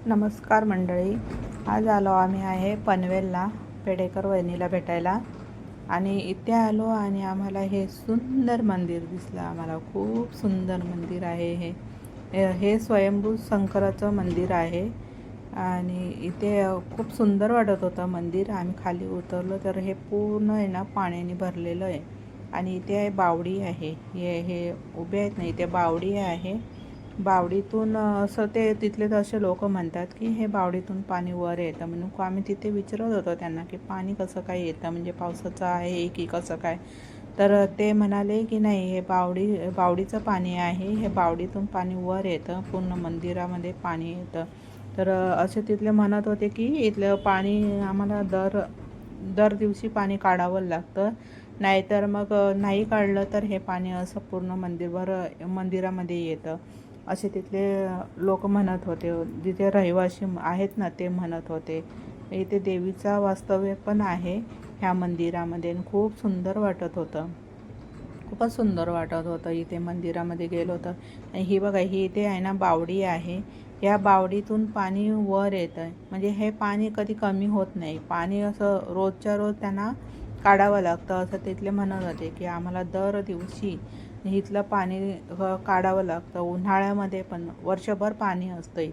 नमस्कार मंडळी, आज आलो आम्ही आहे पनवेलला पेडेकर वहिनीला भेटायला आणि इथे आलो आणि आम्हाला हे सुंदर मंदिर दिसलं। आम्हाला खूप सुंदर मंदिर आहे हे स्वयंभू शंकराचं मंदिर आहे आणि इथे खूप सुंदर वाटत होतं मंदिर। आम्ही खाली उतरलो तर हे पूर्ण आहे ना पाण्याने भरलेलं आहे आणि इथे बावडी आहे। हे उभे आहेत ना, इथे बावडी आहे। बावडीतून असं ते तिथले तसे लोक म्हणतात की हे बावडीतून पाणी वर येतं म्हणून आम्ही तिथे विचारत होतो त्यांना की पाणी कसं काय येतं, म्हणजे पावसाचं आहे की कसं काय। तर ते म्हणाले की नाही, हे बावडीचं पाणी आहे, हे बावडीतून पाणी वर येतं, पूर्ण मंदिरामध्ये पाणी येतं। तर असे तिथले म्हणत होते की इथलं पाणी आम्हाला दर दिवशी पाणी काढावं लागतं, नाहीतर मग नाही काढलं तर हे पाणी असं पूर्ण मंदिरामध्ये येतं, असे तिथले लोक म्हणत होते। जिथे रहिवासी आहेत ना ते म्हणत होते। इथे देवीचा वास्तव्य पण आहे ह्या मंदिरामध्ये। खूप सुंदर वाटत होतं, खूपच सुंदर वाटत होतं इथे मंदिरामध्ये गेलो तर। ही बघा, ही इथे आहे ना बावडी आहे, या बावडीतून पाणी वर येतं, म्हणजे हे पाणी कधी कमी होत नाही। पाणी असं रोजच्या रोज त्यांना काढावं लागतं असं तिथले म्हणत होते की आम्हाला दर दिवशी इथलं पाणी काढावं लागतं। उन्हाळ्यामध्ये पण वर्षभर पाणी असतं इथे।